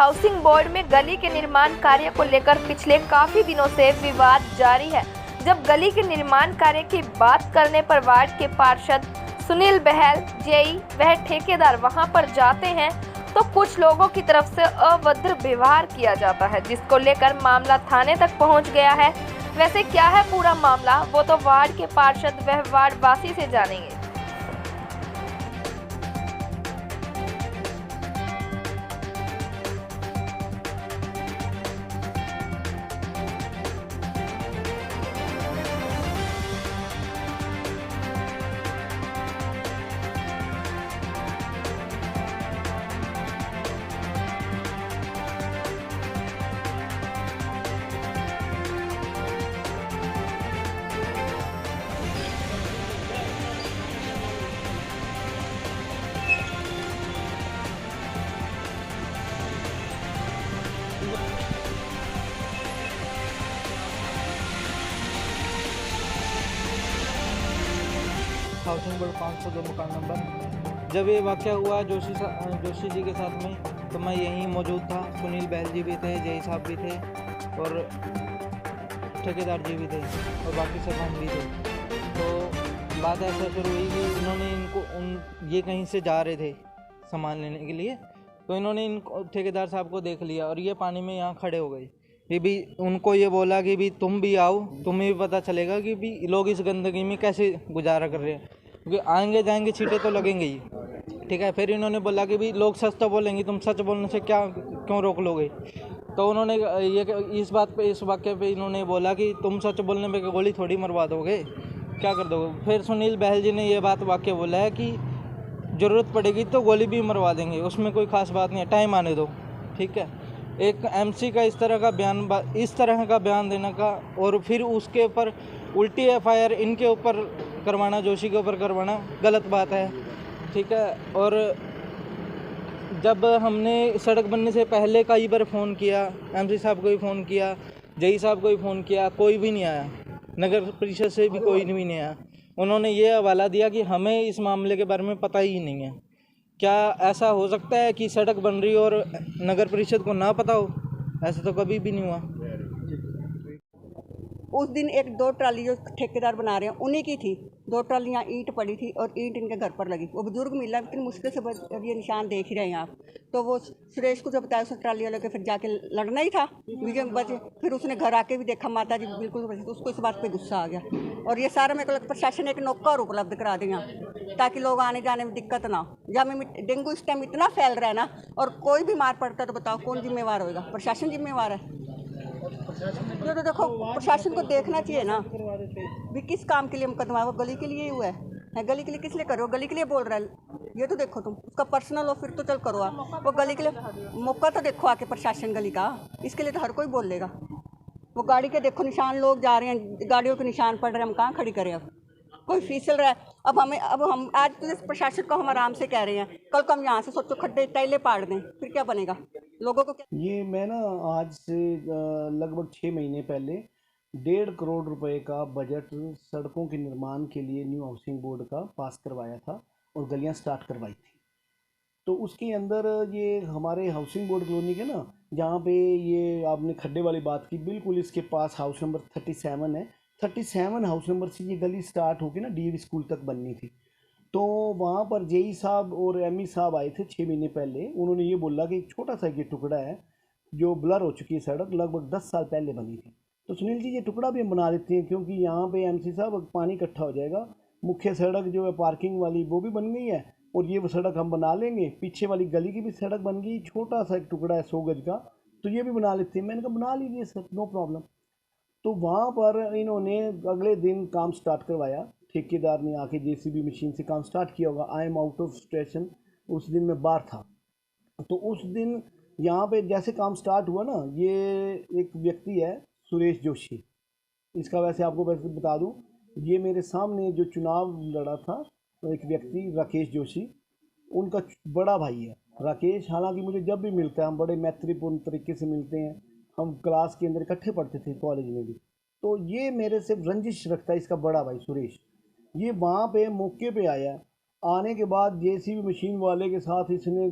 Housing board में गली के निर्माण कार्य को लेकर पिछले काफी दिनों से विवाद जारी है। जब गली के निर्माण कार्य की बात करने पर वार्ड के पार्षद सुनील बहल, जेई वह ठेकेदार वहां पर जाते हैं तो कुछ लोगों की तरफ से अभद्र व्यवहार किया जाता है, जिसको लेकर मामला थाने तक पहुंच गया है। वैसे क्या है पूरा मामला, वो तो वार्ड के पार्षद वह वार्ड वासी से जानेंगे। हाउसिंग बोर्ड 502 मकान नंबर। जब ये वाक़या हुआ जोशी जी के साथ में, तो मैं यहीं मौजूद था। सुनील बहल जी भी थे, जय साहब भी थे और ठेकेदार जी भी थे और बाकी सब हम भी थे। तो बात ऐसा शुरू हुई कि इन्होंने ये कहीं से जा रहे थे सामान लेने के लिए, तो इन्होंने ठेकेदार साहब को देख लिया और ये पानी में यहाँ खड़े हो गए। ये भी उनको ये बोला कि भी तुम भी आओ, तुम्हें भी पता चलेगा कि भी लोग इस गंदगी में कैसे गुजारा कर रहे हैं, क्योंकि आएंगे जाएंगे छींटे तो लगेंगे ही। ठीक है, फिर इन्होंने बोला कि भी लोग सच तो बोलेंगे, तुम सच बोलने से क्यों रोक लोगे। तो उन्होंने इस वाक्य पे इन्होंने बोला कि तुम सच बोलने पे गोली थोड़ी मरवा दोगे, क्या कर दोगे। फिर सुनील बहल जी ने ये वाक्य बोला है कि ज़रूरत पड़ेगी तो गोली भी मरवा देंगे, उसमें कोई ख़ास बात नहीं है, टाइम आने दो। ठीक है, एक एमसी का इस तरह का बयान देने का और फिर उसके ऊपर उल्टी एफआईआर इनके ऊपर करवाना, जोशी के ऊपर करवाना गलत बात है। ठीक है, और जब हमने सड़क बनने से पहले कई बार फ़ोन किया, एमसी साहब को भी फ़ोन किया, जेई साहब को भी फ़ोन किया, कोई भी नहीं आया। नगर परिषद से भी कोई भी नहीं आया। उन्होंने ये हवाला दिया कि हमें इस मामले के बारे में पता ही नहीं है। क्या ऐसा हो सकता है कि सड़क बन रही हो और नगर परिषद को ना पता हो? ऐसा तो कभी भी नहीं हुआ। उस दिन एक 2 ट्राली जो ठेकेदार बना रहे हैं उन्हीं की थी। 2 ट्रालियाँ ईंट पड़ी थी और ईंट इनके घर पर लगी। वो बुजुर्ग मिला, लेकिन मुश्किल से ये निशान देख ही रहे हैं आप। तो वो सुरेश को जब बताया, उसने ट्राली वाले के फिर जाके लड़ना ही था, बचे। फिर उसने घर आके भी देखा माता जी बिल्कुल, उसको इस बात पे गुस्सा आ गया। और ये सारा मेरे को लगता प्रशासन ने एक नौका और उपलब्ध करा दिया ताकि लोग आने जाने में दिक्कत ना हो। जहाँ में डेंगू इस टाइम इतना फैल रहा है ना, और कोई बीमार पड़ता है तो बताओ कौन जिम्मेवार होगा? प्रशासन जिम्मेवार है। ये तो देखो प्रशासन को देखना चाहिए ना भी किस काम के लिए मुकदमा, वो गली के लिए ही हुआ है। गली के लिए किस लिए करो? गली के लिए बोल रहा है। ये तो देखो तुम उसका पर्सनल हो फिर तो चल करो आप, वो गली के लिए मौका तो देखो आके प्रशासन गली का। इसके लिए तो हर कोई बोल लेगा। वो गाड़ी के देखो निशान, लोग जा रहे हैं, गाड़ियों के निशान पड़ रहे हैं, हम कहाँ खड़ी करें? अब कोई फिसल रहा है। अब हम आज तो प्रशासन को हम आराम से कह रहे हैं, कल को हम यहाँ से सोचो खड्डे टाइलें पाड़ दें, फिर क्या बनेगा? लोगों को क्या? ये मैं ना आज से लगभग 6 महीने पहले 1.5 करोड़ रुपए का बजट सड़कों के निर्माण के लिए न्यू हाउसिंग बोर्ड का पास करवाया था और गलियां स्टार्ट करवाई थी। तो उसके अंदर ये हमारे हाउसिंग बोर्ड कॉलोनी के ना, जहाँ पे ये आपने खड्डे वाली बात की, बिल्कुल इसके पास हाउस नंबर 37 है। 37 हाउस नंबर से ये गली स्टार्ट होकर ना डीएवी स्कूल तक बननी थी। तो वहाँ पर जेई साहब और एमई साहब आए थे 6 महीने पहले। उन्होंने ये बोला कि एक छोटा सा ये टुकड़ा है जो ब्लर हो चुकी है सड़क, लगभग 10 साल पहले बनी थी। तो सुनील जी ये टुकड़ा भी हम बना देते हैं, क्योंकि यहाँ पे एमसी साहब पानी इकट्ठा हो जाएगा। मुख्य सड़क जो है पार्किंग वाली वो भी बन गई है और ये सड़क हम बना लेंगे। पीछे वाली गली की भी सड़क बन गई, छोटा सा एक टुकड़ा है 100 गज का, तो ये भी बना लेते हैं। मैंने कहा बना लीजिए सर, नो प्रॉब्लम। तो वहाँ पर इन्होंने अगले दिन काम स्टार्ट करवाया। ठेकेदार ने आके जेसीबी मशीन से काम स्टार्ट किया होगा। I am out of station, उस दिन मैं बाहर था। तो उस दिन यहाँ पे जैसे काम स्टार्ट हुआ ना, ये एक व्यक्ति है सुरेश जोशी, इसका वैसे आपको वैसे बता दूँ, ये मेरे सामने जो चुनाव लड़ा था तो एक व्यक्ति राकेश जोशी, उनका बड़ा भाई है राकेश। हालांकि मुझे जब भी मिलता है हम बड़े मैत्रीपूर्ण तरीके से मिलते हैं, हम क्लास के अंदर इकट्ठे पढ़ते थे, कॉलेज में भी। तो ये मेरे से रंजिश रखता है इसका बड़ा भाई सुरेश। ये वहाँ पे मौके पे आया, आने के बाद जेसीबी मशीन वाले के साथ इसने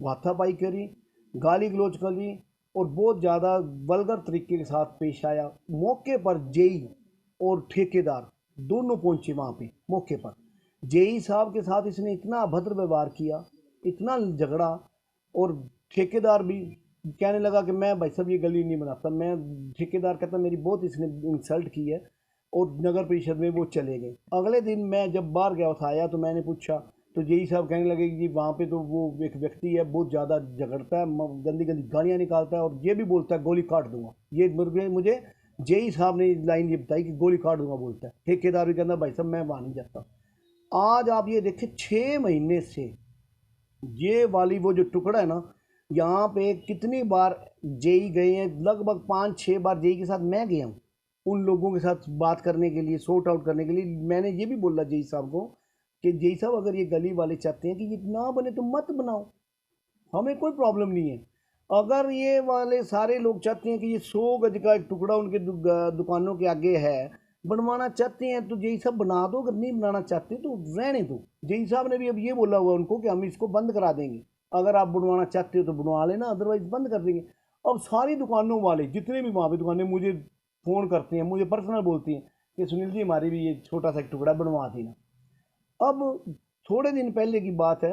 हाथापाई करी। गाली गलौज करी और बहुत ज़्यादा वल्गर तरीके के साथ पेश आया। मौके पर जेई और ठेकेदार दोनों पहुंचे वहाँ पे मौके पर। जेई साहब के साथ इसने इतना अभद्र व्यवहार किया, इतना झगड़ा, और ठेकेदार भी कहने लगा कि मैं भाई साहब ये गली नहीं बनाता। मैं ठेकेदार कहता मेरी बहुत इसने इंसल्ट की है, और नगर परिषद में वो चले गए। अगले दिन मैं जब बाहर गया था आया तो मैंने पूछा तो जेई साहब कहने लगे कि वहाँ पे तो वो एक व्यक्ति है बहुत ज़्यादा झगड़ता है, गंदी गंदी गालियाँ निकालता है और ये भी बोलता है गोली काट दूंगा। ये मुझे जेई साहब ने लाइन ये बताई कि गोली काट दूंगा बोलता है। ठेकेदार भी कहता भाई साहब मैं वहाँ नहीं जाता। आज आप ये देखें 6 महीने से ये वाली वो जो टुकड़ा है ना, यहाँ पे कितनी बार जेई गए हैं, लगभग 5-6 बार जेई के साथ मैं गया हूँ उन लोगों के साथ बात करने के लिए, सॉर्ट आउट करने के लिए। मैंने ये भी बोला जेई साहब को कि जेई साहब अगर ये गली वाले चाहते हैं कि ये ना बने तो मत बनाओ, हमें कोई प्रॉब्लम नहीं है। अगर ये वाले सारे लोग चाहते हैं कि ये 100 गज का एक टुकड़ा उनके दुकानों के आगे है, बनवाना चाहते हैं तो जेई साहब बना दो, अगर नहीं बनाना चाहते तो रहने दो। जेई साहब ने भी अब ये बोला हुआ उनको कि हम इसको बंद करा देंगे, अगर आप बनवाना चाहते हो तो बनवा लेना, अदरवाइज बंद कर देंगे। अब सारी दुकानों वाले जितने भी वहाँ पे दुकानें मुझे फ़ोन करते हैं, मुझे पर्सनल बोलती हैं कि सुनील जी हमारी भी ये छोटा सा एक टुकड़ा बनवा देना। अब थोड़े दिन पहले की बात है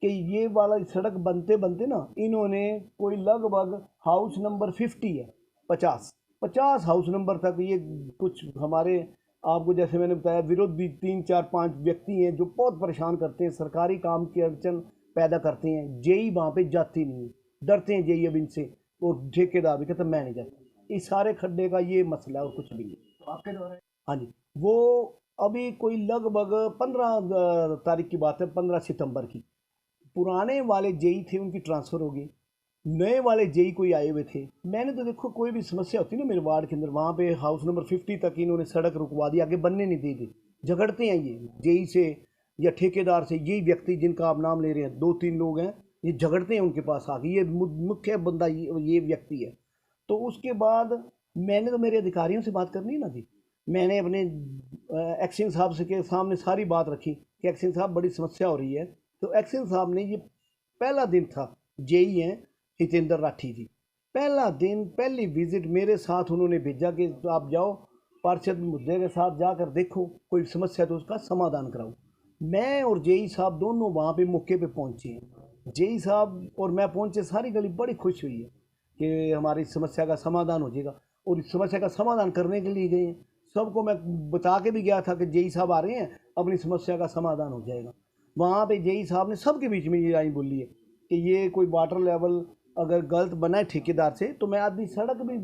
कि ये वाला सड़क बनते बनते ना इन्होंने कोई लगभग हाउस नंबर 50 है, 50 हाउस नंबर तक ये कुछ हमारे आपको जैसे मैंने बताया विरोधी 3-4-5 व्यक्ति हैं जो बहुत परेशान करते हैं, सरकारी काम की अड़चन पैदा करते हैं। जेई वहाँ पे जाती नहीं है, डरते हैं जेई अब इनसे, और ठेकेदार भी कहते मैं नहीं जाता। इस सारे खड्डे का ये मसला और कुछ भी नहीं। तो आपके द्वारा हाँ जी, वो अभी कोई लगभग 15 तारीख की बात है, 15 सितंबर की। पुराने वाले जेई थे उनकी ट्रांसफ़र हो गई, नए वाले जेई कोई आए हुए थे। मैंने तो देखो कोई भी समस्या होती ना मेरे वार्ड के अंदर, वहाँ पे हाउस नंबर 50 तक इन्होंने सड़क रुकवा दी, आगे बनने नहीं दी थी। झगड़ते हैं ये जेई से या ठेकेदार से, यही व्यक्ति जिनका आप नाम ले रहे हैं 2-3 लोग हैं, ये झगड़ते हैं उनके पास आके। ये मुख्य बंदा ये व्यक्ति है। तो उसके बाद मैंने तो मेरे अधिकारियों से बात करनी ना थी, मैंने अपने एक्शन साहब से के सामने सारी बात रखी कि एक्शन साहब बड़ी समस्या हो रही है। तो एक्शन साहब ने, ये पहला दिन था, जेई हैं हितेंद्र राठी जी, पहला दिन पहली विजिट मेरे साथ उन्होंने भेजा कि आप जाओ पार्षद मुद्दे के साथ जाकर देखो, कोई समस्या तो उसका समाधान कराओ। मैं और जेई साहब दोनों वहाँ पे मौके पे पहुँचे हैं। जेई साहब और मैं पहुँचे, सारी गली बड़ी खुश हुई है कि हमारी समस्या का समाधान हो जाएगा, और इस समस्या का समाधान करने के लिए गए हैं। सबको मैं बता के भी गया था कि जेई साहब आ रहे हैं, अपनी समस्या का समाधान हो जाएगा। वहाँ पे जेई साहब ने सबके बीच में ये लाइन बोली है कि ये कोई वाटर लेवल अगर गलत बना है ठेकेदार से तो मैं आदमी सड़क भी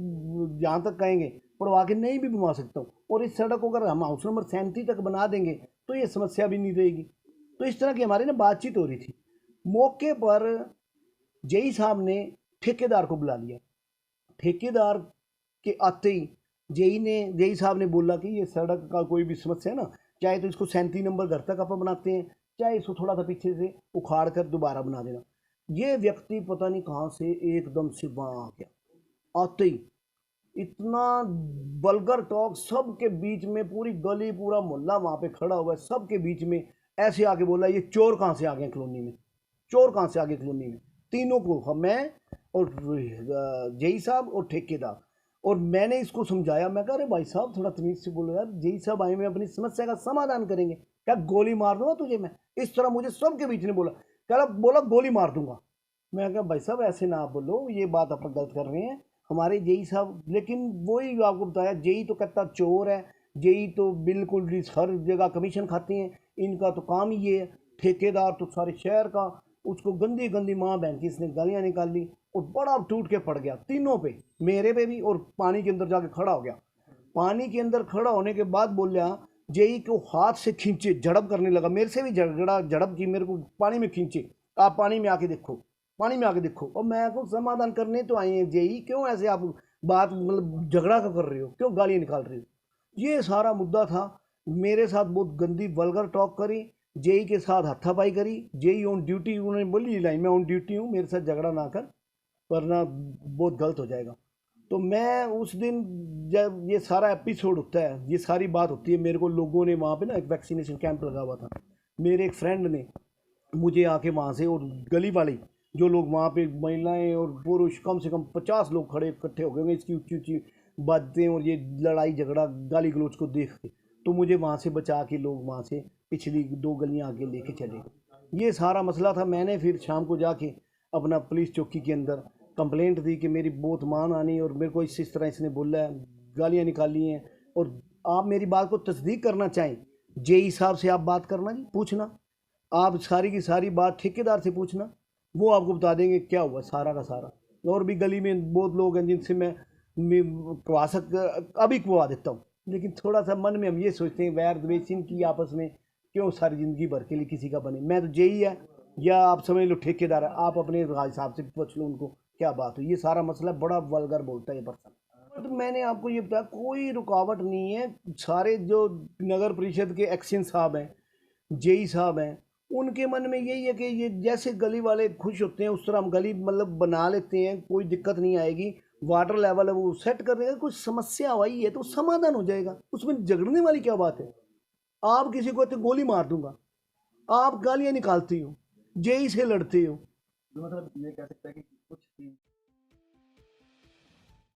जहाँ तक कहेंगे पड़वा के नहीं भी बनवा सकता हूँ, और इस सड़क को अगर हम हाउस नंबर 37 तक बना देंगे तो ये समस्या भी नहीं रहेगी। तो इस तरह की हमारी ना बातचीत हो रही थी। मौके पर जेई साहब ने ठेकेदार को बुला लिया। ठेकेदार के आते ही जेई साहब ने बोला कि ये सड़क का कोई भी समस्या है ना, चाहे तो इसको 37 नंबर घर तक अपन बनाते हैं, चाहे इसको थोड़ा सा पीछे से उखाड़ कर दोबारा बना देना। ये व्यक्ति पता नहीं कहाँ से एकदम से वहाँ आ गया, आते ही इतना वल्गर टॉक, सबके बीच में पूरी गली पूरा मोहल्ला वहाँ पे खड़ा हुआ है, सबके बीच में ऐसे आके बोला ये चोर कहाँ से आ गए कॉलोनी में, चोर कहाँ से आ गए कॉलोनी में। तीनों को, मैं और जेई साहब और ठेकेदार। और मैंने इसको समझाया, मैं कह रहे भाई साहब थोड़ा तमीज़ से बोलो यार, जेई साहब आए हुए अपनी समस्या का समाधान करेंगे, क्या गोली मार दूंगा तुझे मैं? इस तरह मुझे सबके बीच ने बोला, कह बोला गोली मार दूंगा। मैं कहा भाई साहब ऐसे ना बोलो, ये बात आप गलत कर रहे हैं हमारे जेई साहब। लेकिन वही आपको बताया, जेई तो कहता चोर है, जेई तो बिल्कुल हर जगह कमीशन खाते हैं, इनका तो काम ही ये है। ठेकेदार तो सारे शहर का, उसको गंदी गंदी माँ बहन की इसने गालियाँ निकाल ली और बड़ा टूट के पड़ गया तीनों पे, मेरे पे भी, और पानी के अंदर जाके खड़ा हो गया। पानी के अंदर खड़ा होने के बाद बोलिया जेई को हाथ से खींचे, झड़प करने लगा, मेरे से भी झड़प की, मेरे को पानी में खींचे, आप पानी में आके देखो, पानी में आके देखो। और मैं को समाधान करने तो आए हैं जेई, क्यों ऐसे आप बात मतलब झगड़ा क्यों कर रहे हो, क्यों गालियाँ निकाल रहे हो? ये सारा मुद्दा था। मेरे साथ बहुत गंदी वल्गर टॉक करी, जेई के साथ हाथापाई करी। जेई ऑन ड्यूटी, उन्होंने बोली लाइन मैं ऑन ड्यूटी हूँ, मेरे साथ झगड़ा ना कर वरना बहुत गलत हो जाएगा। तो मैं उस दिन जब ये सारा एपिसोड होता है, ये सारी बात होती है, मेरे को लोगों ने वहाँ पे ना एक वैक्सीनेशन कैंप लगा हुआ था, मेरे एक फ्रेंड ने मुझे आके वहाँ से, और गली वाले जो लोग वहाँ पे महिलाएं और पुरुष कम से कम 50 लोग खड़े इकट्ठे हो गए होंगे इसकी ऊंची ऊंची बातें और ये लड़ाई झगड़ा गाली गलौज को देख के। तो मुझे वहाँ से बचा के लोग वहाँ से पिछली 2 गलियाँ आगे लेके चले गए। ये सारा मसला था। मैंने फिर शाम को जाके अपना पुलिस चौकी के अंदर कंप्लेंट दी कि मेरी बहुत मान आनी और मेरे को इस तरह इसने बोला है, गालियाँ निकाली हैं। और आप मेरी बात को तस्दीक करना चाहें, जेई साहब से आप बात करना जी, पूछना आप सारी की सारी बात ठेकेदार से पूछना, वो आपको बता देंगे क्या हुआ सारा का सारा। और भी गली में बहुत लोग हैं जिनसे मैं कवा अभी कवा देता हूँ, लेकिन थोड़ा सा मन में हम ये सोचते हैं वैर द्वेष इनकी आपस में क्यों सारी ज़िंदगी भर के लिए किसी का बने। मैं तो जेई है या आप समझ लो ठेकेदार है, आप अपने हिसाब से पूछ लो उनको क्या बात हुई। ये सारा मसला बड़ा वल्गर बोलता है ये पर्सन। तो मैंने आपको ये बताया कोई रुकावट नहीं है। सारे जो नगर परिषद के एक्शन साहब हैं, जेई साहब हैं, उनके मन में यही है कि ये जैसे गली वाले खुश होते हैं उस तरह हम गली मतलब बना लेते हैं, कोई दिक्कत नहीं आएगी। वाटर लेवल है वो सेट कर देगा, कुछ समस्या आई है तो समाधान हो जाएगा, उसमें झगड़ने वाली क्या बात है। आप किसी को तो गोली मार दूंगा, आप गालियाँ निकालती हो, जेई से लड़ते हो। मतलब ये कह सकते हैं कि